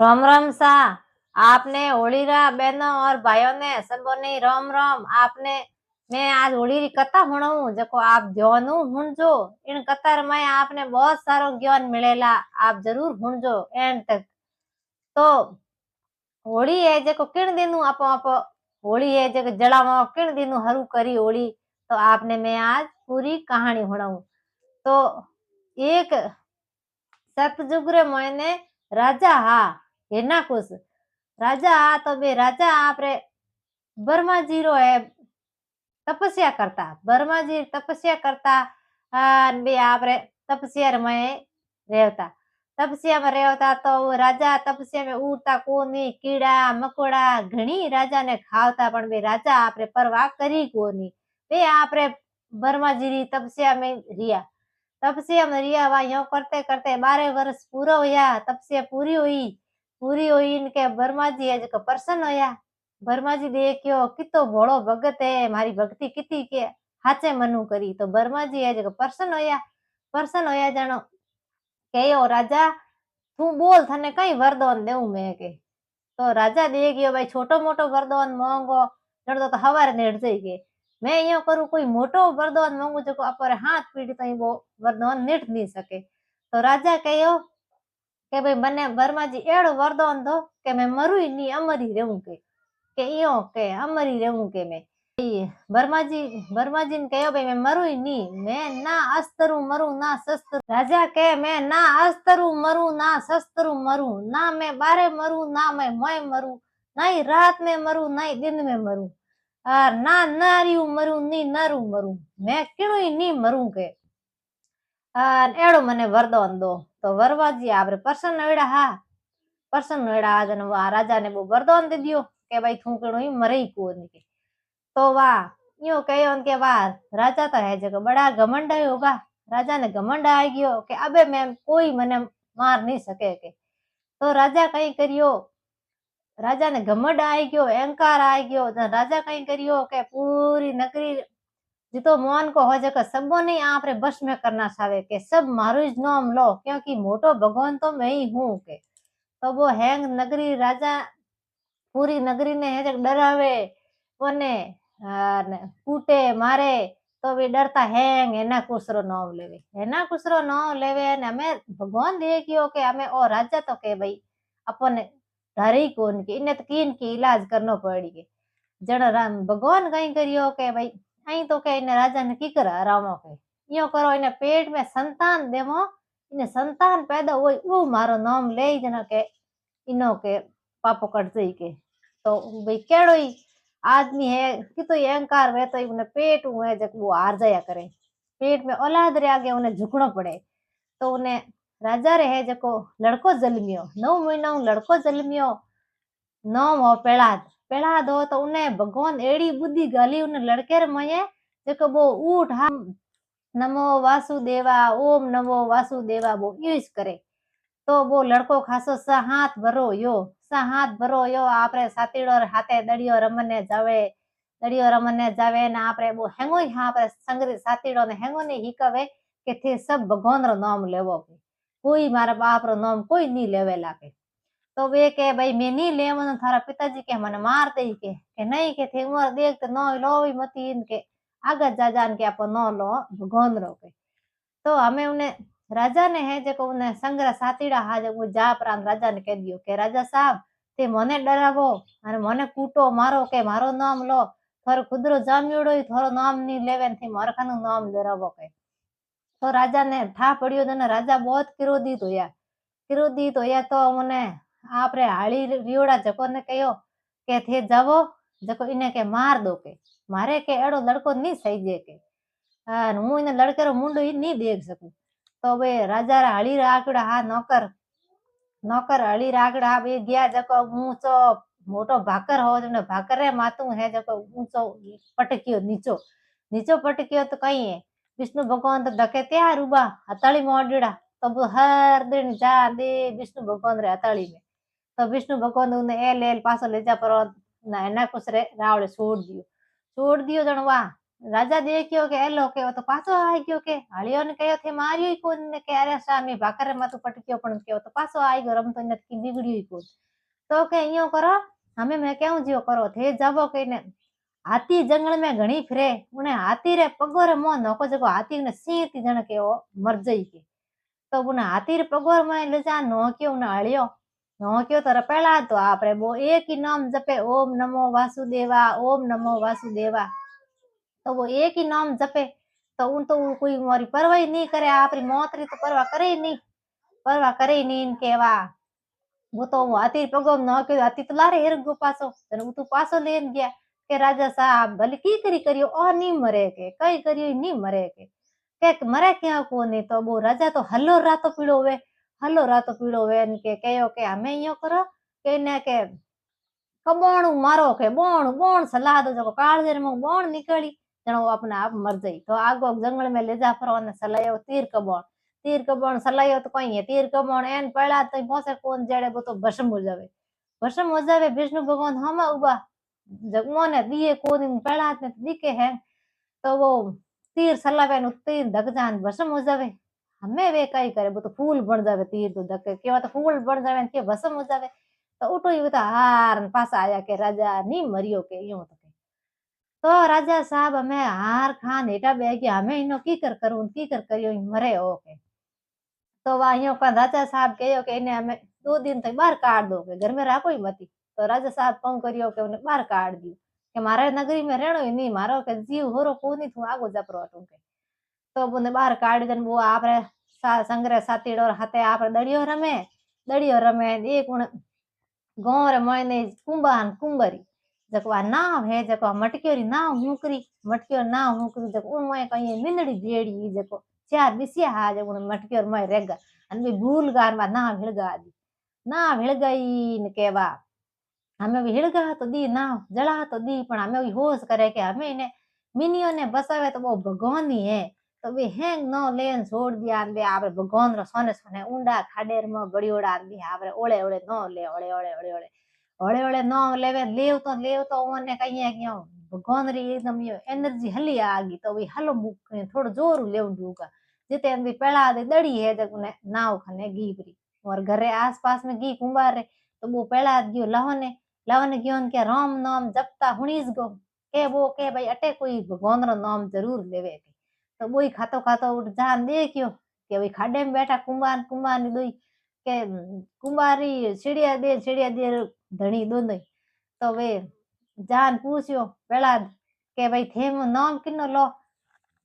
राम शाह। आपने होलीरा बहनों और भाइयों ने सबों ने राम राम। आपने मैं आज होली री कथा सुनाऊं जको आप ध्यानु सुनजो। इन कथा में आपने बहुत सारो ज्ञान मिलेला। आप जरूर सुनजो एंड तक। तो होली है जको किन दिनू आपो आपो होली है जको जलावा किन दिनू हरू करी होली। तो आपने मैं आज पूरी कहानी सुनाऊं। तो एक सतयुग रे मोने राजा हा हिरणाकुश। राजा आ तो बे राजा आपरे ब्रह्मा जी रो है तपस्या करता। ब्रह्मा जी तपस्या करता बे आपरे तपस्या में रहता। तपस्या में रहता तो राजा तपस्या में उड़ता कोनी। कीड़ा मकोड़ा घणी राजा ने खावता पण बे राजा आपरे परवाह करी कोनी। बे आपरे ब्रह्मा जी री तपस्या में रिया। तपस्या में रिया वा यो करते करते 12 वर्ष पूरा होया। तपस्या पूरी हुई। पूरी हुई इनके ब्रह्मा जी है जो प्रसन्न होया। ब्रह्मा जी देखियो कितो भोळो भगत है मारी भक्ति किती के हाचे मनु करी। तो ब्रह्मा जी है जो प्रसन्न होया। प्रसन्न होया जानो कहो राजा तू बोल थाने कई वरदान देऊ मैं के। तो राजा दे गयो भाई छोटो मोटो वरदान मांगो जड़ो तो हवारे नेड़ जाई के। मैं यो करू कोई मोटो वरदान मांगू जो अपर हाथ पीड़ी तई वो वरदान नेट नहीं सके। तो राजा कहो के भाई मने ब्रह्मा जी एड़ो वरदान दो के मैं मरू ही नहीं अमर ही रहूं के इयो के अमर ही रहूं के मैं। ब्रह्मा जी ने कहो भाई मैं मरू ही नहीं। मैं ना अस्त्रु मरू ना शस्त्र। राजा के मैं ना अस्त्रु मरू ना शस्त्रु मरू। ना मैं 12 मरू ना मैं मोय मरू। ना ही रात में मरू ना ही दिन में मरू। और ना नारियू मरू नी नरू मरू। मैं किणु ही नहीं मरू के एड़ो मने वरदान दो। तो ब्रह्मा जी आपरे प्रसन्न होड़ा हा। प्रसन्न होड़ा आज राजा ने वो वरदान दे दियो के भाई तू किणु ही मरे ही कोनी के। तो वाह यूं कहो के वाह राजा तो है जगह बड़ा घमंड होगा। राजा ने घमंड आ गयो कि अबे मैं कोई मने मार नहीं सके के। तो राजा कई करियो राजा ने घमंड आ गयो अहंकार आ गयो। राजा कई करियो के पूरी नगरी जितो मोहन को हो जगह सबो ने आप रे बस में करना चाहे के सब मारो ही नाम लो क्योंकि मोटो भगवान तो मैं ही हूँ के। तो वो हैंग नगरी राजा पूरी नगरी ने है डरावे कोने कूटे मारे। तो वे डरता हैंग एना कुसरो नाम लेवे। एना कुसरो नाम लेवे ने हमें भगवान दे गयो के हमें ओ राजा तो के भाई अपन धरी कोन के इने तो कीन की इलाज करनो पड़ी के। जड़ राम भगवान कई करियो के भाई अई तो के इने राजा ने की कर आरामो के यो करो इने पेट में संतान देवो। इने संतान पैदा होई वो मारो नाम ले जना के इनो के पापो कट जाई के। तो भाई केड़ो ही आदमी है कि तो अहंकार वे तो उन्हें पेट हुए जब वो हार जाया करे। पेट में औलाद रे आगे उन्हें झुकनो पड़े। तो उन्हें राजा रे है जको लड़को जन्मियो 9 महीना लड़को जन्मियो। नाम हो प्रहलाद। प्रहलाद हो तो उन्हें भगवान एड़ी बुद्धि गाली उन्हें लड़के रे मये जको वो उठ हम नमो वासुदेवा ओम नमो वासुदेवा वो यूज करे। तो वो लड़को खासो सा हाथ भरो यो आपरे सातीड़ो हाथे दड़ियो रमने जावे। दड़ियो रमने जावे ने आपरे वो हेंगो ही आपरे संगरी सातीड़ो ने हेंगो ने ही कवे के थे सब भगवान रो नाम लेवो के कोई मारा बाप रो नाम कोई नहीं लेवे लागे। तो वे के भाई मैं नहीं लेवन थारा पिताजी के मने मार दे के नहीं के थे उमर देख तो नो लो मती इनके आगे जा जान के अपन नो लो भगवान रो के। तो हमें उन्हें राजा ने है जो उन्हें संग्रह सातीड़ा हा जो जा प्रांत राजा ने कह दियो के राजा साहब ते मने डरावो अरे मने कूटो मारो के मारो नाम लो थारो खुदरो जाम्योड़ो ही थारो नाम नहीं लेवे थी मारे खानु नाम लेरावो के। तो राजा ने था पड़ियो जने राजा बहुत क्रोधित होया। तो उन्हें आपरे हाली रियोड़ा जको ने कहो के थे जावो जको इने के मार दो के मारे के एड़ो लड़को नहीं सही जे के हूँ इन लड़के रो मुंडो ही नहीं देख सकूं। तो वे राजा रा हली राकड़ा हा नौकर नौकर हली राकड़ा हा बे गया जको ऊंचो मोटो भाकर हो जने भाकर रे माथू है जको ऊंचो पटकियो नीचो नीचो पटकियो तो कई है विष्णु भगवान तो धके त्यार उबा हथाली मोडड़ा। तो हर दिन जा दे विष्णु भगवान रे हथाली में। तो विष्णु भगवान ने एल एल पासो ले जा पर ना कुछ रे रावड़े छोड़ दियो जण वाह રાજા દેખ્યો કે એલો કે તો પાછો આવી ગયો કે હળિયો ને કયો થે માર્યો કોણ ને કે અરે સામે ભાકરે માથું પટક્યો પણ કયો તો પાછો આવી ગયો રમતો નથી બીગડ્યું કોણ તો કે અહીંયા કરો हमें मैं क्या जियो करो थे जाबो कहीने हाथी जंगल में घणी फिरे उन्हें हाथी रे पगोर मो नोको जको हाथी ने सिंह थी जण के मर जाई के तो उन्हें हाथी रे पगोर में ले जा नो के उन्हें हळियो नो क्यों तर पहला तो आपरे वो एक ही नाम जपे ओम नमो वासुदेवा ओम नमो वासुदेवा तो वो एक ही नाम जपे तो उन तो कोई मारी परवाह ही नहीं करे आपरी मौत री तो परवाह करे ही नहीं केवा वो तो हाथी पगो न के हाथी तो लारे हेर गो पासो वो तो पासो लेन गया के राजा साहब भले की करियो ओ नहीं मरे के कई करियो नहीं मरे के मरे क्या को नहीं तो वो राजा तो हलो रातो पीड़ो वे के कहो के हमें यो करो के ने के कबोण मारो के बोण बोण सलाह दो जो काळजेर में बोण निकली जनो अपने आप मर जाई तो आगो जंगल में ले जा फरो ने सलायो तीर कबोण सलायो तो कहीं है तीर कबोण एन पड़ा तो पहुंचे कौन जेड़े वो तो भस्म हो जावे विष्णु भगवान हम उबा जगमो ने दिए कोन पड़ा ने दिखे है तो वो तीर सलावे नु तीर धक जान भस्म हो जावे हमें वे कई करे वो तो फूल बन जावे तीर तो धके केवा तो फूल बन जावे के भस्म हो जावे तो उठो ही बता हार पासा आया के राजा नहीं मरियो के यूं तो राजा साहब हमें हार खान हेठा बह गया हमें इनो की कर करियो मरे हो के तो वहाँ पर राजा साहब कहो कि इन्हें हमें 2 दिन तक बाहर काट दो के घर में राखो ही मती तो राजा साहब कौन करियो के उन्हें बाहर काट दियो के मारे नगरी में रहनो ही नहीं मारो के जीव होरो कोनी थू आगो जपरो अटू के तो उन्हें बाहर काट देन वो आपरे संग्रह साथीड़ो हाथे आपरे दड़ियो रमे एक उन गांव रे मने कुंबरी जको नाव है जको मटकियो री नाव हुकरी जको उन में कहीं मिंदड़ी भेड़ी जको 4 बिसिया हा जको मटकियो में रेगा अन भूल गार में ना हिड़गाई ने केवा हमें भी हिड़गा तो दी ना जला तो दी पण हमें भी होश करे के हमें इन्हें मिनियो ने बसावे तो वो भगवान ही है तो वे हैंग नो लेन छोड़ दिया बे आपरे भगवान रो सोने ऊंडा खाडेर में बड़ियोड़ा बे आपरे ओळे नो ले ओळे नो लेव तो ओने कहीं क्यों भगवान री एकदम यो एनर्जी हली आगी तो वे हलो मुक थोड़ा जोर लेव दूगा जिते अंदर पहला दे दड़ी है जब ने नाव खने गीबरी और घरे आस पास में गी कुंबार रे तो वो पहला गयो लावन गयो के राम नाम जपता हुणीज गो के वो के भाई अटे कोई भगवान रो नाम जरूर लेवे तो वो खातो उठ जान देखियो के भाई खाडे में बैठा कुंबार ने दोई के कुंबारी सीढ़िया दे धनी दोनों तो वे जान पूछियो पहला के भाई थे नाम किनो लो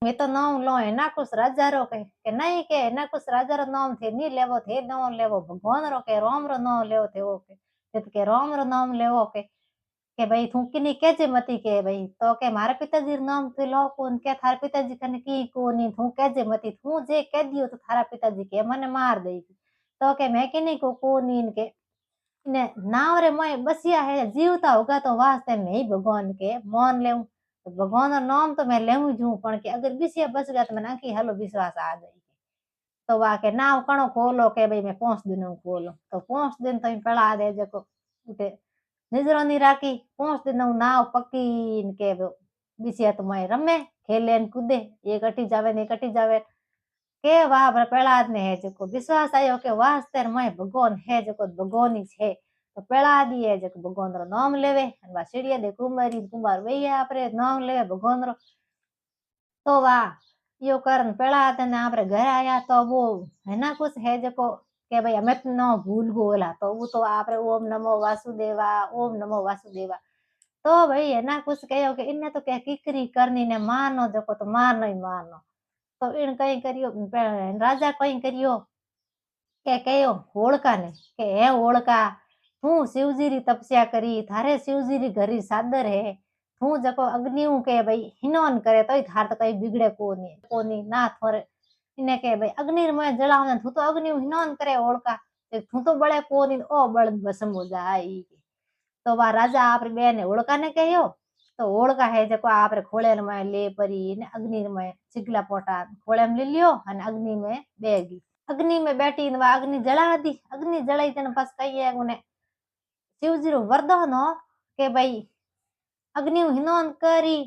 मैं तो नाम लो है ना कुछ राजा रो के नहीं के ना कुछ राजा रो नाम थे नहीं लेवो थे नाम लेवो भगवान रो के राम रो नाम लेवो थे वो के राम रो नाम लेवो के भाई तू किनी केजे मती के भाई तो के मारे पिताजी रो नाम थे लो कौन के थारे पिताजी कने की कोनी तू केजे मती तू जे कह दियो तो थारा पिताजी के मने मार देगी तो के मैं किनी को कोनी के ने नाव रे मैं बसिया है जीवता होगा तो वास्ते मैं ही भगवान के मान लेऊं तो भगवान रो नाम तो मैं लेऊं जू पण के अगर बिसिया बच गया तो मैं आखी हलो विश्वास आ जाएगी तो वा के नाव कणो खोलो के भाई मैं 5 दिन खोलो तो 5 दिन तो पड़ा दे जको उठे निजरो नहीं राखी 5 दिन नाव पक्की के बिसिया तो मैं रमे खेले कूदे एक अटी जावे के वाह प्रहलाद ने है जको विश्वास आयो के वास्ते मैं भगवान है जको भगवान ही छे तो प्रहलाद ही है जको भगवान रो नाम लेवे बा सीढ़िया दे कुंभार वे आपरे नाम लेवे भगवान रो तो वाह यो करन प्रहलाद ने आपरे घर आया तो वो है ना कुछ है जको के भाई हमें तो ना भूल गोला तो वो तो आपरे ओम नमो वासुदेवा तो भाई है ना कुछ कहो कि इन्हें तो क्या किकरी करनी ने मारनो जको तो मारनो ही मारनो तो इन कई करियो राजा कई करियो के कहो होड़का ने के हे होड़का तू शिवजी री तपस्या करी थारे शिवजी री घरी सादर है तू जको अग्निऊ के भाई हिनोन करे तो थार तो कई बिगड़े कोनी ना थोरे इने के भाई अग्नि में जलावन तू तो अग्नि हिनोन करे होड़का तू तो बड़े कोनी ओ बड़ भस्म हो जाई तो वा राजा आपरे बेने होड़का ने कहो तो होड़का है जको आपरे खोले में ले परी ने अग्नि में चिगला पोटा खोले में ले लियो अने अग्नि में बेगी अग्नि में बैठी वा अग्नि जला दी अग्नि जलाई तने पास कही उन्हें शिवजी रो वरदान हो के भाई अग्नि हिनोन करी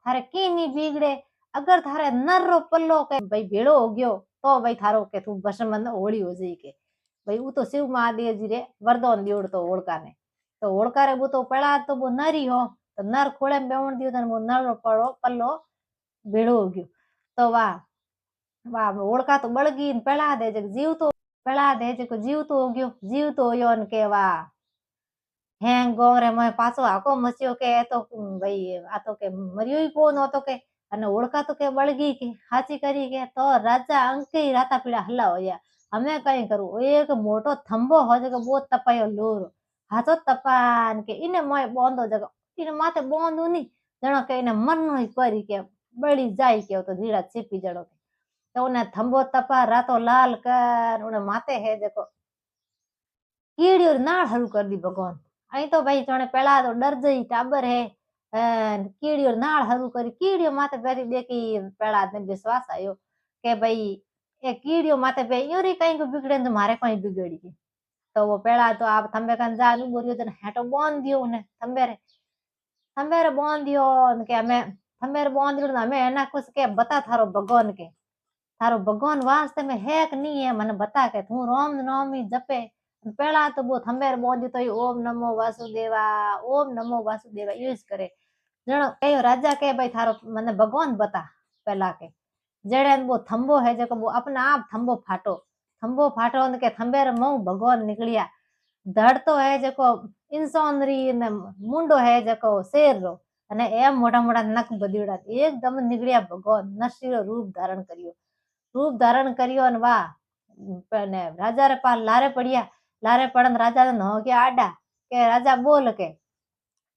थारे की नहीं बिगड़े। अगर थारे नर रो पल्लो के भाई भेड़ो हो गयो तो भाई थारो के तू भस्म होली हो जाई के भाई वो तो शिव महादेव जी रे वरदान दियोड़ तो होड़का ने तो होड़का रे वो तो पड़ा तो वो नरी हो तो नर खोले में बेवण दियो तो वो नर रो पल्लो भेड़ो हो गयो। तो वाह वाह होड़का तो बळगी पेड़ा दे जग जीव तो पेड़ा दे जको जीव तो हो गयो जीव तो होयो ने के वाह हेंग गोरे मैं पाछो हाको मस्यो के तो भाई आ तो के मरियो ही कोन होतो के अने ओळखा तो के बळगी के हाची करी के तो राजा अंके राता पीड़ा हल्ला होया हमें कई करू एक मोटो थंबो हो जको बहुत तपायो लोर हाथो तपान के इने मोय बोंदो जको इने माथे बोंदू नी जणो के इने मरनो ही परी के बળી જાય કે તો ધીરા ચીપી જણો તો ઉને થંભો તપા રાતો લાલ કર ઉને માથે હે જકો कीड़ियों नाड़ हरु कर दी भगवान अई तो भाई जने पेला तो डर जई टाबर है कीड़ियों नाड़ हरु करी कीड़ियों माथे बेरी देखी पेला ने विश्वास आयो के भाई ए कीड़ियों माथे बे यूरी कहीं को बिगड़े तो मारे कहीं बिगड़ी गई तो वो पेला तो आप थंबे कन जा नु बोलियो जने हेटो बांध दियो ने थंबे रे बांध दियो के हमें थंबे रे बांध दियो हमें एना कुछ के बता थारो भगवान के थारो भगवान वास्ते में है कि नहीं है मने बता के तू राम नवमी जपे पेला तो वो थंबेर बोंदी तो ओम नमो वासुदेवा ओम नमो वासुदेवा यूज करे जणो कयो राजा के भाई थारो मने भगवान बता पेला के जड़े वो थंबो है जो वो अपना आप थंबो फाटो के थंबेर मऊ भगवान निकलिया धड़ तो है जको इंसान री ने मुंडो है जको शेर रो अने एम मोटा मोटा नक बदीड़ा एकदम निकलिया भगवान नरसिंह रूप धारण करियो ने वाह ने राजा रे पाल लारे पड़िया लारे पड़न राजा ने हो गया आडा के राजा बोल के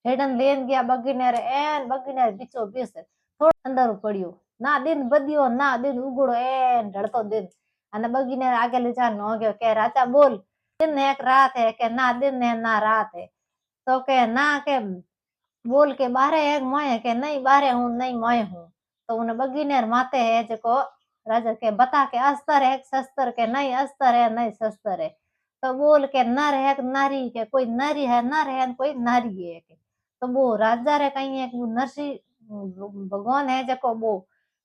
हेडन लेन गया बगीने रे एन बगीने बीचो बीच थोड़ा अंदर पड़ियो ना दिन बदियो ना दिन उगड़ो एन ढड़तो दिन अने बगीने आगे ले जा हो गयो के राजा बोल दिन एक रात है के ना दिन है ना रात है तो के ना के बोल के बारे एक मोय के नहीं बारे हूं नहीं मोय हूं तो उन बगीने माते है जको राजा के बता के अस्तर है शस्त्र के नहीं अस्तर है नहीं शस्त्र है तो बोल के नर है नारी के कोई नरी है नर है कोई नारी है के तो वो राजा रे कहीं एक नरसी भगवान है जको वो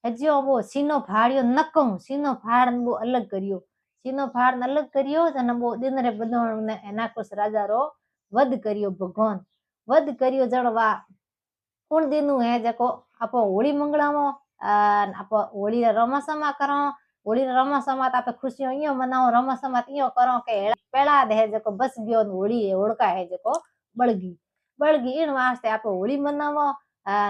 हजियो वो सीनो फाड़ियो नकम सीनो फाड़ वो अलग करियो सीनो फाड़ अलग करियो जने वो दिन रे बदन ने एना कुछ राजा रो वध करियो भगवान वध करियो जण वा कुण दिनु है जको आपो होली मंगलावो आप होली रमसमा करो होली रमसमा आप खुशियों इयो मनाओ रमसमा इयो करो के पेड़ा दे जको बस गयो होली है होड़का है जको बळगी बळगी इन वास्ते आप होली मनावो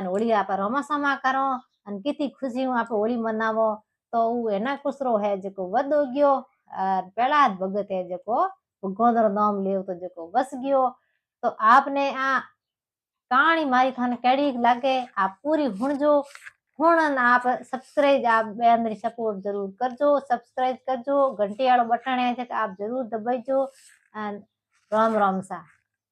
होली आप रमसमा करो अन किती खुशियों आप होली मनावो तो ऊ एना कुसरो है जको वद हो गयो पेड़ा भगत है जको भगवान रो नाम लेव तो जको बस गयो तो आपने आ कहानी मारी थाने केड़ी लागे आप पूरी हुणजो हुण आप सब्सक्राइब आप बेंद्री सपोर्ट जरूर करजो सब्सक्राइब करजो घंटी वालो बटन है आप जरूर दबाईजो राम राम सा।